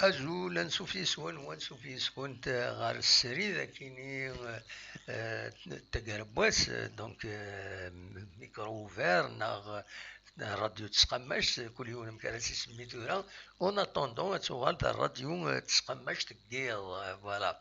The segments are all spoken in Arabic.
أزول نسوفيسون ونسوفيسون غار السري ذاكيني تقربواس دونك ميكرو اوفير ناغ راديو تسقماش كل يوم مكراسي سميتو اون اتوندون تغال الراديو تسقماش تقيض فوالا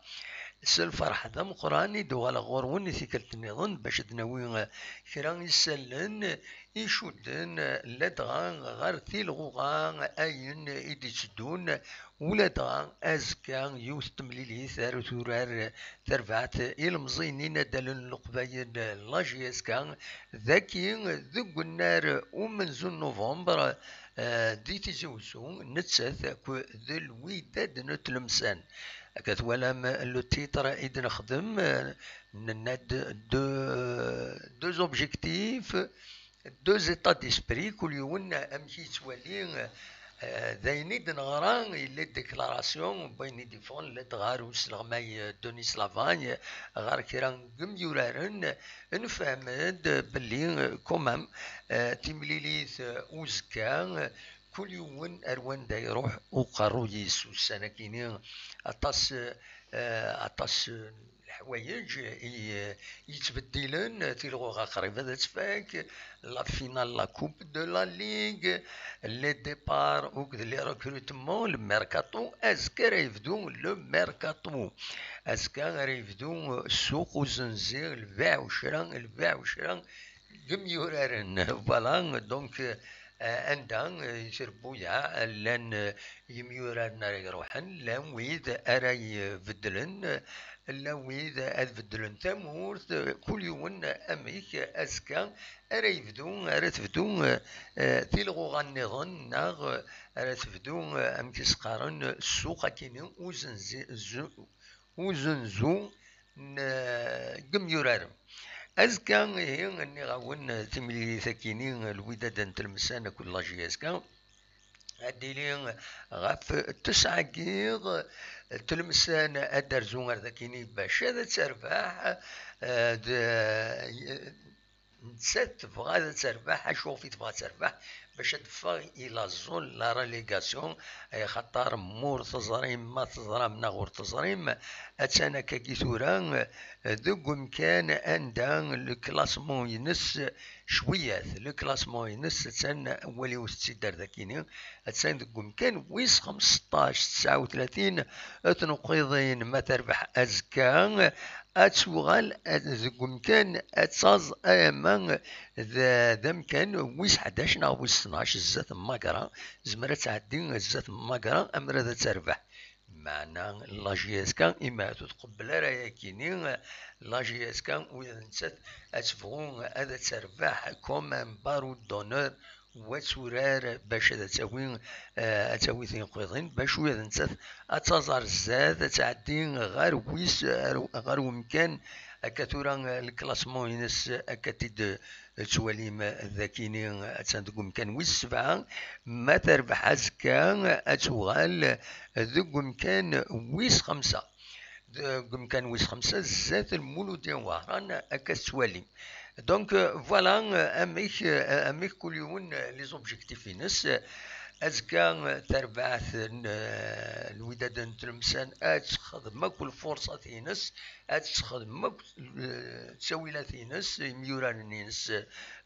سل فرحة ذم قراني دوغال غورون ثيكلت النظام باش تناوي كرا يسلن يشدن لدغا غار ثيلغوغا اين ايدي تدون ولدغا ازكا يوث تمليلي ثار ثورار ترفعت المزينين دلن القبايل لاجيسكا ذاكي ذق النار ومنزل نوفمبر ديتي زوزو نتساث ذو الوداد نتلمسان كتولى لو تيتر إذا نخدم ناد دو زوبجيكتيف دو زيتا ديسبري كل يوم امشي توالي ذاين إذا نغرا إلا ديكلاراسيون بين ديفون لا تغار وسلغماي دونيس لافاني غار كيران قم يورارن نفهمد باللي كومام تمليليث وزكا كل يوم أروان دا يروح وقارو يسو السنة كيني أطاس الحوايج يتبدلن تيلغوغا قريبة دا تفاك لا فينال لا كوب دو لا ليغ لي ديبار وكذا لي ريكروتمون الميركاتو اسكا ريفدو لو ميركاتو اسكا ريفدو السوق والزنزير البيع والشراء قم يورارن فوالا دونك عندها يشربويا لان يميوران يروحن لان ويد اراي يبدلن لا ويد ادبدلن تمورت كل يوم اميك اسكا ارا تبدو تيلغو غنظن ناغ ارا تبدو ام كيسقارن السوق كيني وزنزو قم يورارن أزكا هي أني غاون تملي ثكيني الوداد نتلمسان كل لاجي أزكا هادي غاف تسعة كيغ تلمسان أدرزون ذاكيني باش هذا ترباح نسات تبغى تربح شوفي تبغى تربح باش تدفع الى الزون لا ريليغاسيون اي خطر مور تزريم ما تزرم نغور تزريم اتانا كي ثورا ذوك مكان عندها الكلاسمون ينس شويات الكلاسمون ينس تسان اولي وستيدار ذاكيني اتسان ذوك مكان ويس 15 39 تنقيضين ما تربح ازكا اتشوغال ذوك مكان اتصاز اياما ذا مكان ويس 11 او ويس 12 الزات ماكرا زمرة تعدي الزات ماكرا امرا ذا تربح معنا لاجياسكا اما تتقبل رايا كيني لاجياسكا وإذا نسات اتفغون هذا تربح كوم بارود دونور وتورار باش تساوي تنقيضين باش وإذا نسات اتزار الزاد تعدي غير ويس غير ومكان أكثر الكلاسمون ينس أكتد تواليم ذاكيني أتندقم كان ويس 7 ما تربح أزكا أتوغال ذقم كان ويس 5 ذقم كان ويس 5 زات المولودين وهران أكتواليم دونك فوالا أميك كل يوم لي زوبجيكتيف ينس أزكا تربعث الوداد نتلمسان أتخدمك والفرصة تينس أتخدمك تسويلات تينس ميوران نينس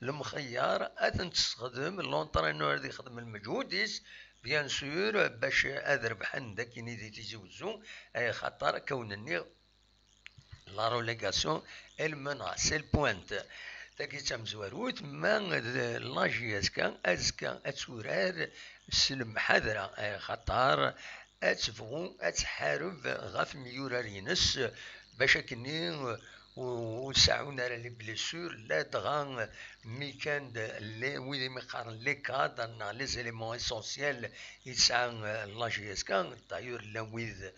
المخيار أتنستخدم لونطرينور اللي يخدم المجهوديس بيان سور باش أذربحن داك نيدي تيزوزو أي خطر كونني لا روليغاسيون المنع سي البوانت تاكي تمزواروت ما لاجي أزكا أتورار سلم حذرة خطر أتفغو أتحارب غاف ميورارينس باش كني وسعونا لي بليسور لا دغان ميكان لي ويلي مقارن لي كادر لي زيليمون اسونسيال يسعى لاجي اسكان دايور لا ويذ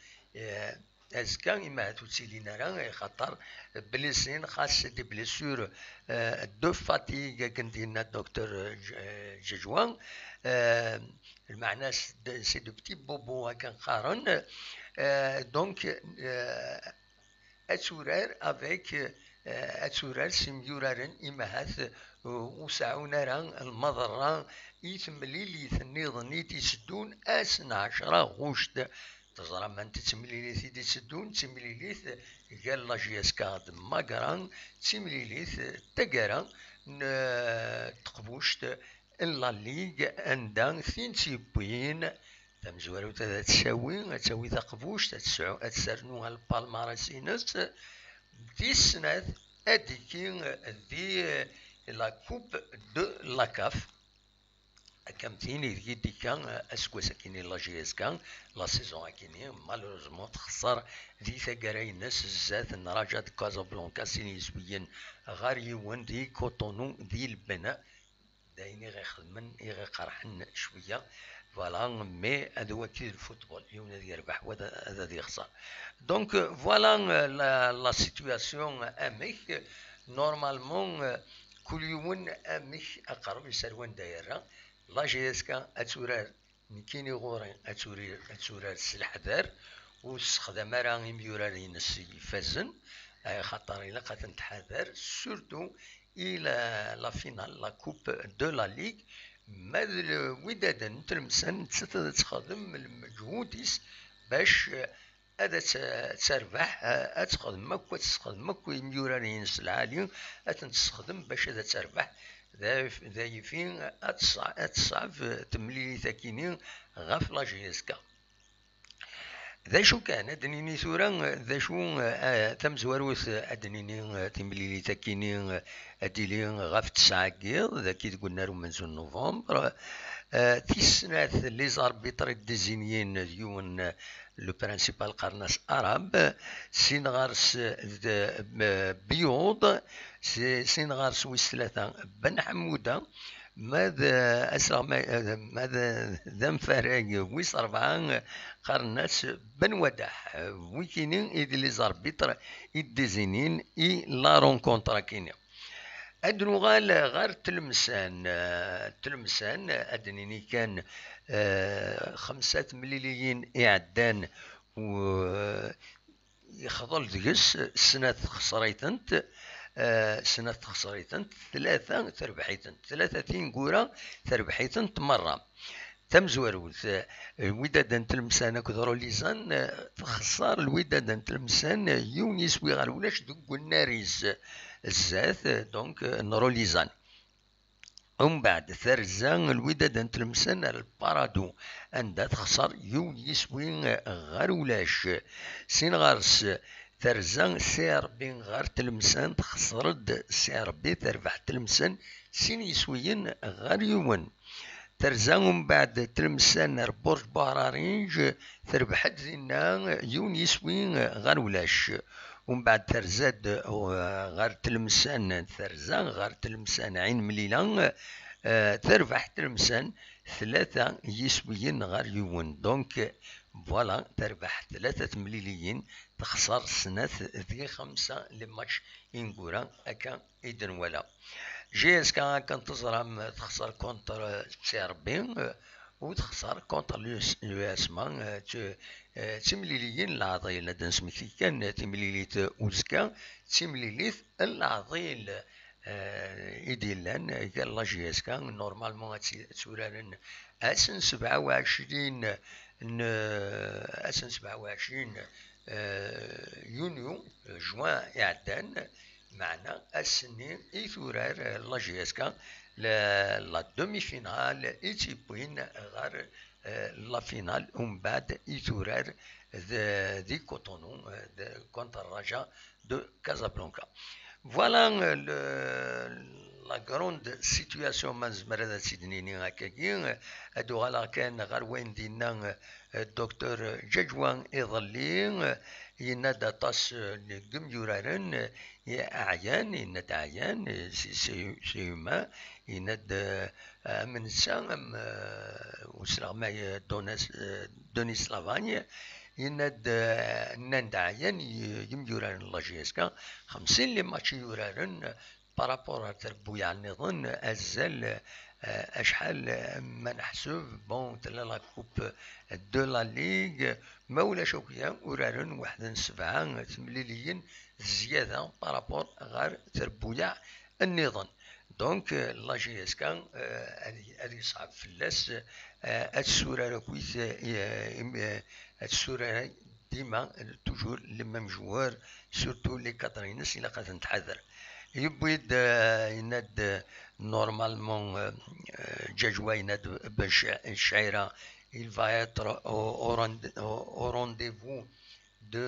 أزكا إما توتسيلينا راه خاطر بليسين خاص دي بليسور دو فاتيغ كندينا الدكتور ججوان المعنى سي دو بتي بوبو هكا نقارن دونك أتورار افيك أتورار سيميورارن إما هاث وسعونا راه المضرة يتمليليت النظام يتسدون أسن 10 غشت تزرى ما انت تمليليت يتسدون تمليليت قال لا جي اس كاد ماكران تمليليت تقرا تقبوشت لا ليغ عندها ثين تيبوين تمزوالو تساوي تقبوش تسرنوها البالماراسينس دي السنة أديكي دي لا كوب دو لا كاف كم تيني دي كان اسكوس كيني لا جي اس كان لا سيزون كيني مالوروزمون تخسر دي ثقراي ناس الزات نراجع كازابلانكا سيني زوين غار يوان دي كوتونو دي البناء دايني غيخدمن غيقرحن شويه فوالا مي هذا هو كي الفوتبول يوم هذا يربح وهذا يخسر دونك فوالا لا سيتوياسيون اميك نورمالمون كل يوم اميك اقرب يسروان دايره لا جي اس كا اتورار كيني غورين اتورار السلاح دار واستخدام راه يميورارين يفازن خاطر الا قد نتحذر سورتو الى لا فينال لا كوب دو لا ليغ ماذا الوداد تلمسان تخدم المجهوديس باش هذا تربح تخدمك وتستخدمك ويميورانين العالي تستخدم باش هذا تربح ذا فين اتصعب تمليلي تاكينين غاف لا جي اس كا ذا شو كان ادنيني ثورا ذا شو تمزوروث ادنيني تمليلي تاكينين اديلي غاف 9 كيل ذا كي قلنا منزل نوفمبر تيسنات لي زاربيتر ديزينيين يون لو برانسيبال قرناس اراب سينغارس بيوض سينغارس ويس 3 بن حموده ماذا أسرع ماذا ذم فراغ ويس 4 قرناس بن وداح ويكينين إذ لي زاربيتر يديزينين إي لا رونكونترا كينيا أدنو غار تلمسان أدنيني كان 5 مليليين إعدان و يخضل دقس سنة خسريتنت سنة خسريتنت 3 تربحيتنت 30 قورة تربحيتنت مرة تمزوروث الوداد تلمسان كثرو ليزان تخسر الوداد تلمسان يونيس ويغال ولاش دوك الناريز الزاث دونك نروليزان ومن بعد ثرزان الوداد تلمسان البارادو عندها تخسر يونيس وين غار ولاش سين غارس ترزان سير بين غار تلمسان تخسرد سير بي تربح تلمسان سين يسوين غار يوم ترزان ومن بعد تلمسان برج بارارينج تربح دينا يونيس وين غار ولاش ومن بعد ترزاد غار تلمسان ثرزان غار تلمسان عين مليلان تربح تلمسان 3 يسويين غار يوون دونك فوالا تربح 3 مليليين تخسر سنة ذي 5 لماتش إنقورا أكا إذن ولا جي اس كان تزرم تخسر كونتر سيربين وتخسر كونتر لو اسمان تمليليين العضيل لدن سميكي كان تمليليت اوزكا تمليليت العضيل إيديلان قال لا جي اس كان نورمالمون تسولان اسن 27 اسن 27 يونيو جوان يعدان معنا السنين إثورار لا جي اس كا لا دومي فينال إتيبوين غار لا فينال ومن بعد إثورار دي كوتونو كونتر الرجاء دو كازابلانكا فوالا لا غروند سيتوياسيون ما نزمر هذا سيدنيني هكاكي هادو غالا كان غار وين دينا الدكتور جاجوان يظلين ينادى طاس الجميورارن أعيان ينادى أعيان سيما ينادى من سام وسلام دوني سلافانيا ينادى ناند أعيان يميورارن الله جيسكا 50 لي ماتشي يورارن بارابور تربويا النظام أزال أشحال ما نحسب بون تلا لا كوب دو لا ليغ ما ولا شوكيا ورارن 7 مليليين زيادة بارابور غير تربويا النظام دونك لا جي اس كان هذه يصعب فلاس السورة راكويت السورة ديما توجور لي ميم جوار سورتو لي كاترينس إلا قد نتحذر يبويد يناد نورمالمون جاجوا يناد باش الشعيرة il va être au rendez-vous de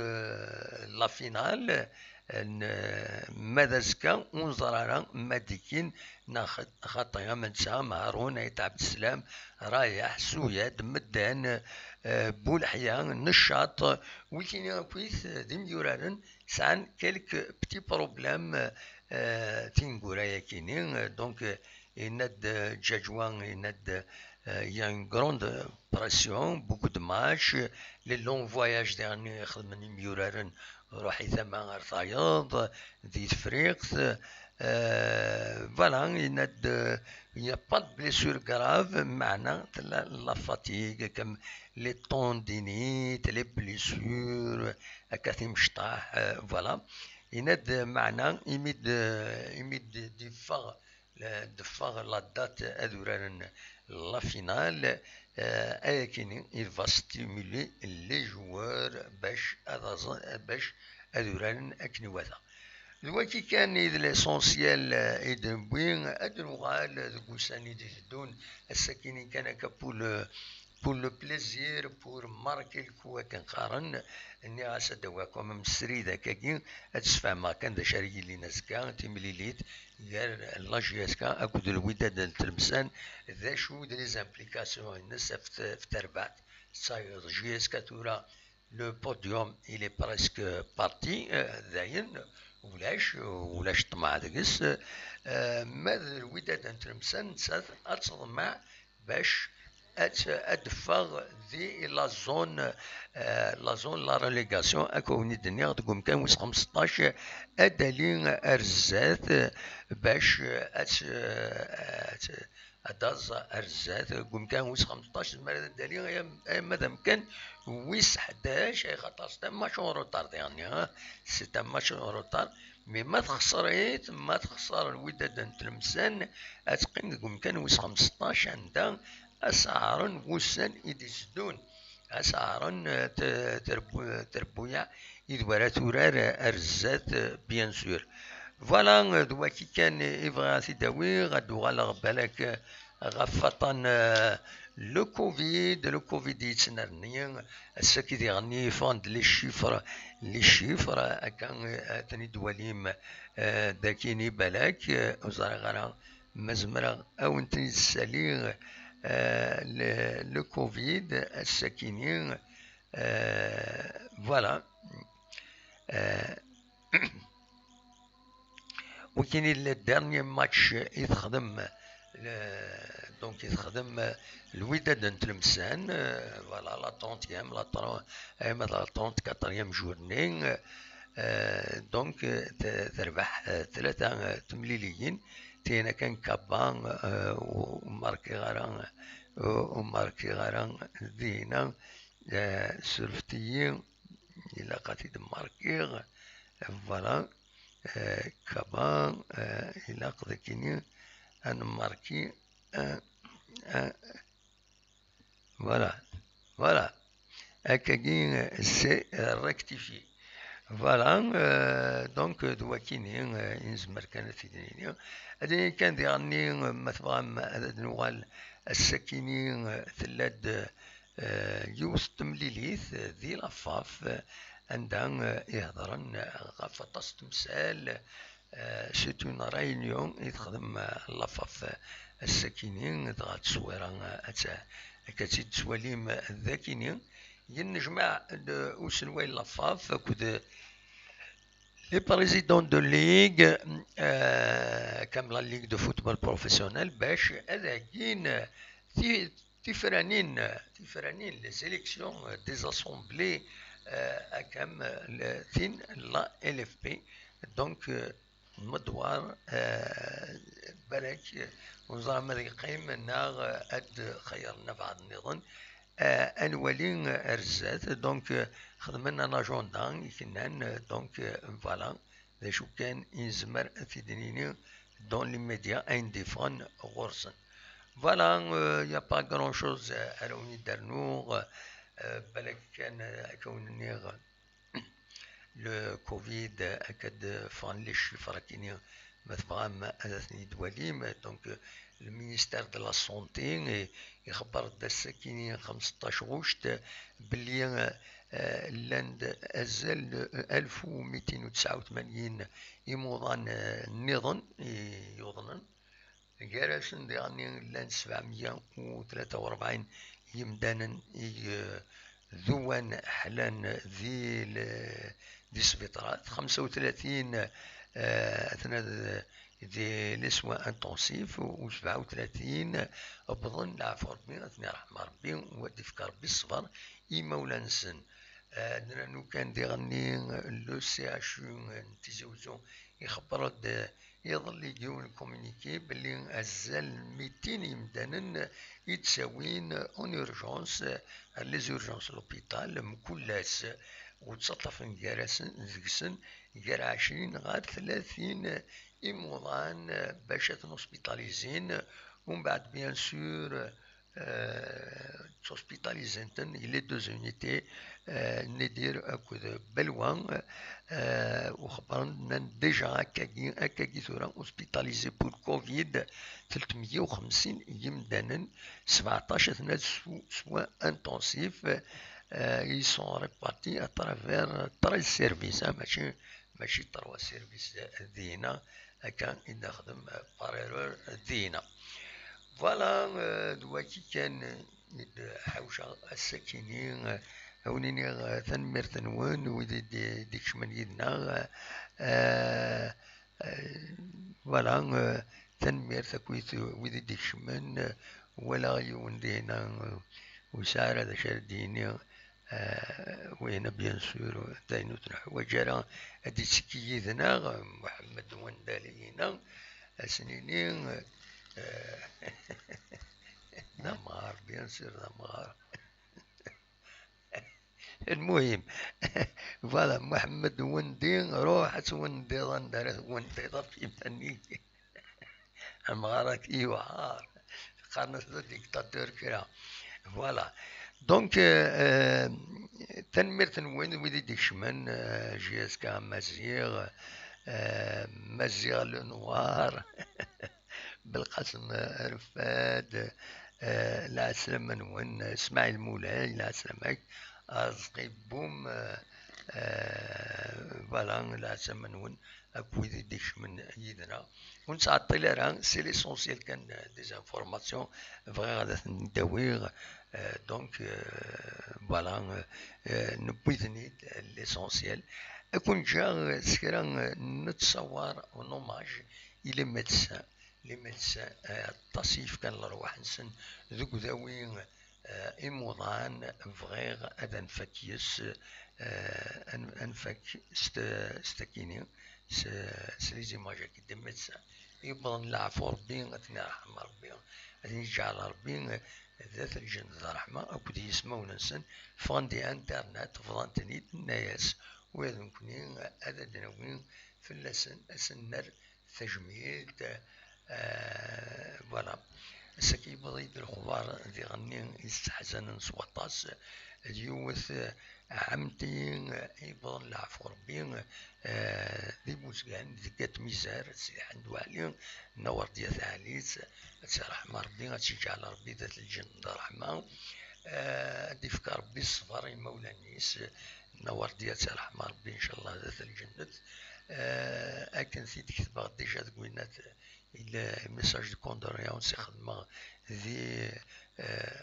la finale ماذا زكا ونزرارا ماديكين ناخد خاطيها من سام هارون عيط عبد السلام رايح سويد مدان بولحيا نشاط ويكيني كويس ديم يورارن سان كيلك بتي بروبلام تينغورا كيني دونك يناد جاجوان يناد il y a une grande pression, beaucoup de matchs, les longs voyages derniers خدمني ميورارن روحي ثما غرطايض ذي تفريقت voilà il n'y a pas de blessure grave معنى la fatigue comme les tendinites les blessures أكاثيم شطاح voilà يناد معنى يمد دفاغ la date أدوران la finale il va stimuler les joueurs باش أدوران أكنواتا دلوقتي كان l'essentiel يدبوين أدنوغال دقوساني دون السكيني كان pour le plaisir pour marquer الكوا كنقارن اني غاسدواكم مسري ذاك تسفهم كان ذا شاري لي ناسكا تيمليليت قال لا جي اس كا اكود الوداد التلمسان ذا شو دي زامبليكاسيون الناس في تربات صاير جي اس كا تورا لو بوديوم الي بريسك بارتي ذاين ولاش طمع دقس ماذا الوداد التلمسان سات اتصدمع باش ادفغ ذي لا زون لا ريليغاسيون اكوني الدنيا تقوم كان ويس 15 ادالين ارزات باش اداز ارزات قوم كان ويس 15 مرة دالين ماذا كان ويس 11 خاطر سيتا ماتش اون روتار يعني سيتا ماتش اون روتار مي ما تخسريت ما تخسر الوداد نتلمسان اتقين قوم كان ويس 15 عندها أسعارن وسن يدسدون أسعارن تربويا إدوارا تورار أرزات بيان سور فوالا دواكي كان إبغا تداوي غدو غالغ بالك غفطان لو كوفيد يتسنرني الساكي ديغني فاند لي شيفر أكان تاني دواليم داكيني بالك وزارة غرا مزمرا أو نتني تساليغ le Covid, الساكنين voilà وكاين الدرني ماتش يتخدم دونك يتخدم الوداد نتلمسان فوالا لا 30 لا 34 جورني دونك تربح 3 تمليليين تينا كان كابان وماركي غاران دينا سلفتيين إلا قاتيد ماركيغ فوالا كابان إلا قدكيني أن ماركي فوالا هكاكي سي ريكتيفي فوالا دونك دواكيني ينزمر كانت في دنيا هذه كان ديغني مثلا هذا نوال الساكنين ثلاد يوس تمليليث ذي لفاف عندها يهضرن غفطاس تمثال سيتو اون رايونيون يتخدم لفاف الساكنين دغا تصويرا كاتي تسواليم ذاكينين ينجمع وسنوي لفاف كود les présidents de ligue comme la ligue de football professionnel باش أذاكين تفرانين les élections des assemblées comme ثين la LFP donc مدوار بالك وزارة مريقيم ناغ أد خيرنا بعض النظام أنوالين أرزات دونك خدمنا ناجوندان يكنان دونك فوالا ذا شو كان يزمر في دنيني dans l'immédiat indéfend غرسن. Voilà, il n'y a pas grand chose à l'Uni d'Arnour. بالك كان كون le Covid أكد فان لي الشفرة كيني مثلا ما أذثني دواليم دونك المينيستير دو لا سونتي يخبر داس كيني 15 غشت بلي لاند أزال 1289 يموضان النظام يوضنن جالسن يعني لان 743 يمدانا ذوان حلان ذي سبيطرات 35 اثناء ذي لسوا انتونسيف و37 بظن العفو ربي اثناء رحمة ربي ودي فكر بالصفر يمولانسن لانه كان دي غني لو سي اش تيزوزو يخبر يظل يجيون كومونيكي باللي ازال 200 يمدانا يتساوين اون اورجونس لي زورجونس لوبيتال مكلاس وتسطف نجارسن زكسن جار 20 غير 30 يموضان باش تنوسبيتاليزين ومن بعد بيان سور تسوسبيتاليزنتن لي دو زونيتي ندير اكد بلوان وخبرنا ديجا هكاكي ثورا اوسبيتاليزي بور كوفيد 350 يمدانا 17 اثناء سوا انتونسيف ils sont répartis à travers 13 services ماشي 3 سيرفيس دينا كان يخدم باريرور دينا فوالا دلوقتي كان حوشة الساكنين هونيني تنمير تنوان ويدي ديك شمن يدنا فوالا تنمير تكويت ويدي ديك شمن ولا يون دينا وسارة دا شارديني وين بيان سور داينو تنحو وجرا هادي تسكيدنا محمد وندالينا سنينين دمار بيان سور دمار المهم فوالا محمد وندين روحت وندي ضندرت وندي في فني المغارك ايوار قرنت ديكتاتور كرا فوالا دونك تنمير تنوين ويدي ديشمن جياس كا مزيغ مزيغ لونوار بالقسم رفاد العسلامة نون اسماعيل مولاي العسلامك أزقي بوم فوالا العسلامة نون أكويدي ديشمن يدنا ونسعى طيلة سي ليسونسيال كان ديزانفورماسيون فغي غادا نداويغ دونك فوالا نبويثني ليسونسيال أكون جا سكرا نتصور ونوماج إلى ميدسان لي ميدسان التصيف كان الروح نسن ذوك ذاوين إيموضان فغيغ أذا نفكيس أنفك ستكيني سليزي ماجا كي ميدسان يبغى نلعفو ربي أثناء رحمة ربي أثناء جعل ربي ذات الجنة الرحمة أكد يسمو ننسن فاندي انترنت فضانتني الناس ويذن كنين هذا دنوين في اللسن أسنر تجميل فوالا سكي بضيد الخبار ذي غنين يستحزن سوطاس ديوث عمتين يبغى العفو ربي ذي بوزقان ذي قات ميزار سيح ندوالي نور ديال عليس رحمة ربي غتشجع على ربي ذات الجنة رحمة دي فكر ربي الصفر مولا النيس نور ديال رحمة ربي إن شاء الله ذات الجنة أكن سيدي كتبغ ديجا تقولنات إلا ميساج دو كوندوريونس يخدم ذي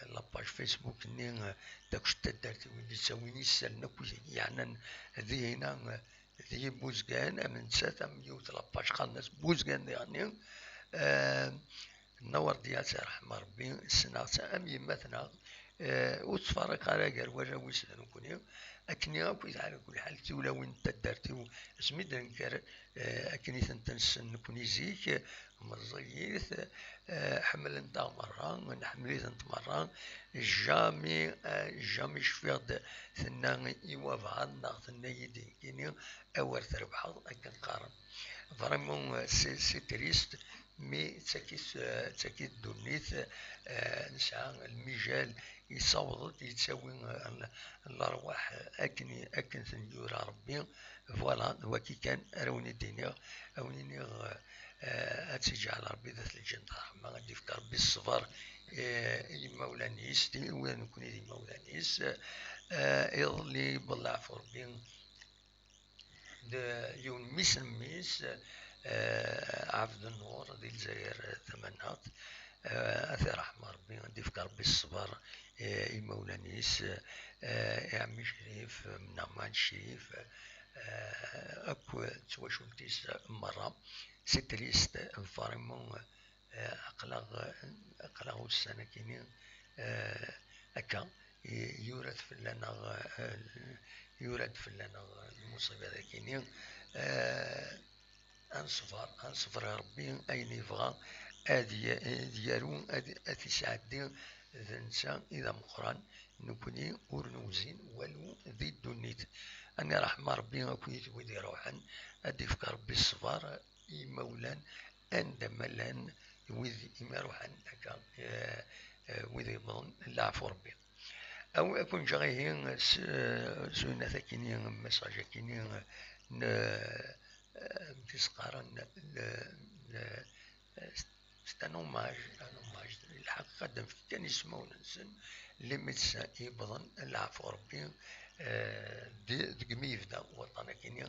لاباج فيسبوك نين داك شتا دارت ويلي تساويني سالنا يعني ذي هنا ذي بوزقان من ساتا ميوت لاباج خالناس بوزقان يعني نور ديال رحمة ربي السنة أم يماتنا وتفرق على كاع الوجه ويسلم نكوني أكني أكويت على كل حال تولا وين تدارتي سميد نكر أكني تنسن نكوني زيك مزيث حمل انت مرة نحمليت انت مرة جامي شفيض ثنا إيوا بعض ثنا يدين كيني أور تربح أكن قارن فريمون سي تريست مي تاكيت دونيت نسعى المجال يصوت يتساوي الارواح اكن ثنيورا ربي فوالا هو كي كان روني الدنيا روني اتسجع على ربي ذات الجنة ما غادي في ربي الصفر مولانيس وين نكون دي مولانيس يظلي بالله في ربي يون ميس عبد النور ديال الجزائر ثمانات أثي رحمة ربي غادي في ربي الصبر مولانيس عمي شريف من عمان الشريف أكو تواشلتيس مرة سي تريست فريمون أقلق السنة كيني هكا يورث في لنا المصيبة ذا كيني أنصفر ربي أين يبغى ديالو أتي سعدي ذنسا إذا مقران نكوني ورنوزين والو ذي الدنيت أنا رحمة ربي أكويت ويدي روحا أدي فك ربي الصفار مولان عندما لان ويدي إما روحا هكا ويدي بضن العفو ربي أو أكون جايين سوينا ثاكيني مساجا كيني تسقارن ان اوماج الحقيقة دام كان يسمون نسن لي ميدسان يبضن العفو ربي دقمي يبدا وطنا كيني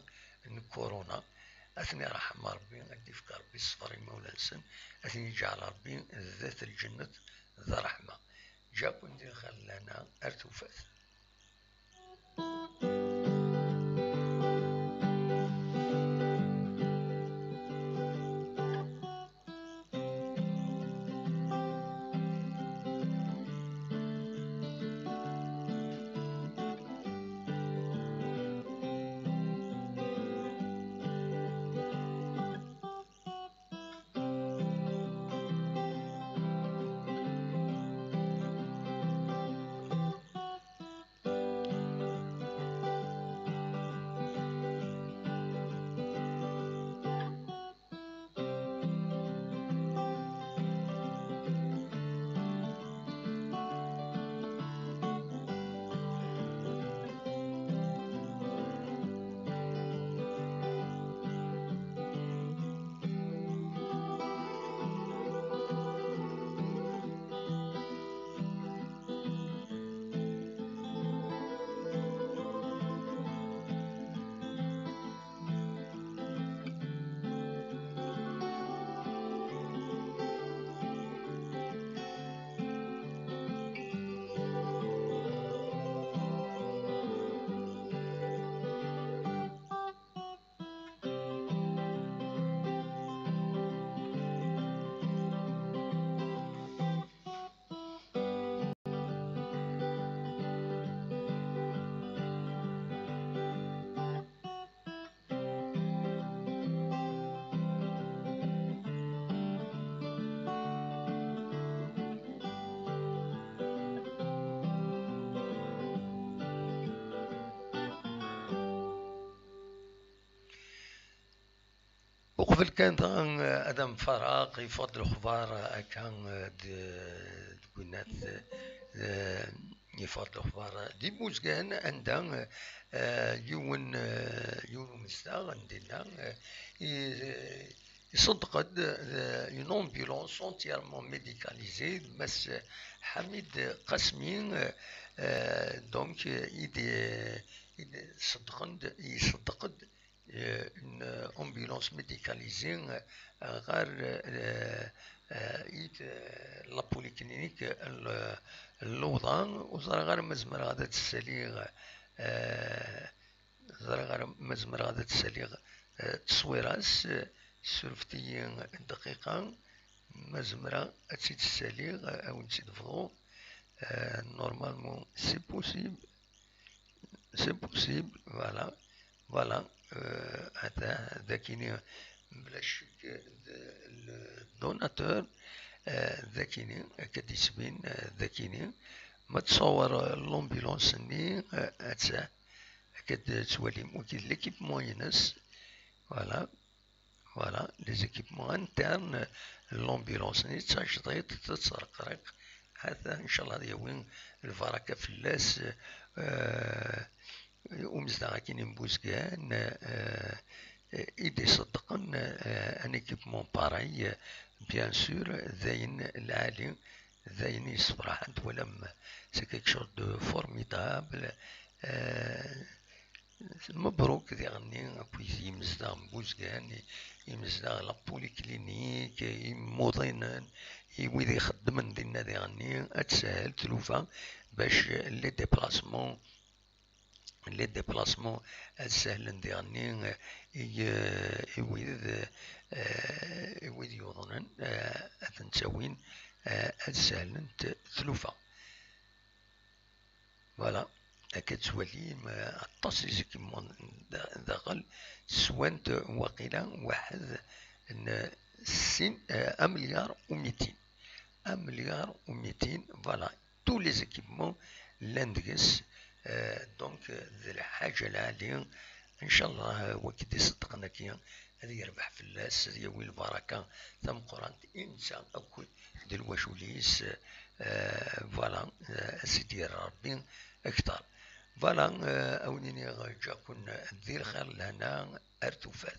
كورونا اثني رحمة ربي غادي في ربي الصفر مولانسن اثني جعل ربي ذات الجنة ذا رحمة جابوا ندير خلانا ارتوفات وقبل كان ادم فراغ يفضل اخبار كان تقولنات يفضل اخبار دي موزكان عندها يون مستاغ عندنا يصدق une ambulance entièrement médicalisée مس حميد قسمي دونك يصدق une ambulance médicalisée غير لا بوليكلينيك اللوضان وزرا غير مزمر غادا تساليغ تصويراس سرفتي دقيقة مزمرة تساليغ أو نسيد فضو normalement c'est possible, voilà. فوالا هذا ذاكيني بلا شك الدوناتور ذاكيني كتسبين ذاكيني ما تصور لومبيلونس ني اتسع كتسوالي ممكن ليكيبمون ينس فوالا فوالا لي زيكيبمون انترن لومبيلونس ني تشطيط تتسرقرق هذا ان شاء الله يوين البركه فلاس ومزدغا كاين مبوزكان إيدي صدقن ان ايكيبمون باراي بيان سور ذاين العالي ذاين يصبر عند ولم سي كيك شوز دو فورميدابل مبروك ذي غني كويس يمزدغ مبوزكان يمزدغ لا بوليكلينيك يموضين ويدي يخدمن دينا ذي غني اتسهل تلوفا باش لي ديبلاسمون السهل ديالني ويد يوضنن أتنسوين السهل تلوفا فوالا كتولي عطاس زكيمون داخل سوانت وقيلا واحد مليار وميتين فوالا تو لي زيكيبمون لاندكس دونك ذي الحاجة العالية إن شاء الله وكي يصدقنا كيا هذا يربح فلاس يوي البركة ثم قران إنسان أكو ديال واشوليس فوالا سيدي ربي أكثر فوالا أونيني جاكون ذي الخير لهنا أرتوفات.